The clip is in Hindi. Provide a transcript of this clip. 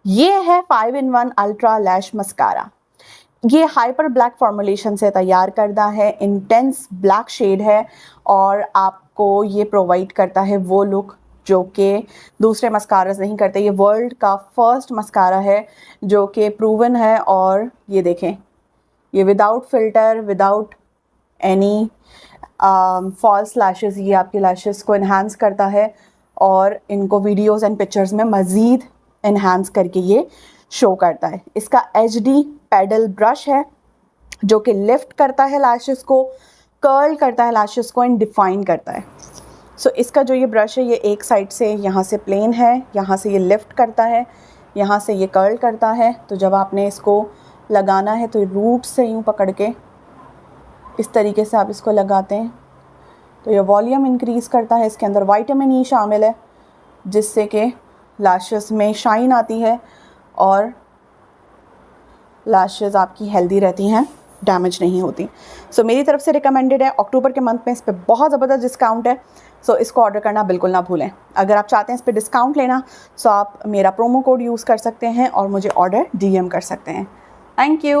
ये है 5-in-1 अल्ट्रा लैश मस्कारा। ये हाइपर ब्लैक फॉर्मुलेशन से तैयार करदा है, इंटेंस ब्लैक शेड है और आपको ये प्रोवाइड करता है वो लुक जो कि दूसरे मस्कारास नहीं करते। ये वर्ल्ड का फर्स्ट मस्कारा है जो कि प्रूवन है। और ये देखें, ये without filter, without any false lashes, ये आपके लैशेस को इन्हांस करता है और इनको वीडियोस एंड पिक्चर्स में मज़ीद इन्हांस करके ये शो करता है। इसका HD पैडल ब्रश है जो कि लिफ्ट करता है लैशेस को, कर्ल करता है लैशेस को एंड डिफ़ाइन करता है। सो इसका जो ये ब्रश है, ये एक साइड से यहाँ से प्लेन है, यहाँ से ये लिफ्ट करता है, यहाँ से ये कर्ल करता है। तो जब आपने इसको लगाना है तो रूट से यूँ पकड़ के इस तरीके से आप इसको लगाते हैं तो ये वॉल्यूम इंक्रीज़ करता है। इसके अंदर विटामिन ई शामिल है जिससे कि लैशेस में शाइन आती है और लैशेस आपकी हेल्दी रहती हैं, डैमेज नहीं होती। सो मेरी तरफ से रिकमेंडेड है। अक्टूबर के मंथ में इस पर बहुत ज़बरदस्त डिस्काउंट है। सो इसको ऑर्डर करना बिल्कुल ना भूलें। अगर आप चाहते हैं इस पर डिस्काउंट लेना सो आप मेरा प्रोमो कोड यूज़ कर सकते हैं और मुझे ऑर्डर DM कर सकते हैं। Thank you.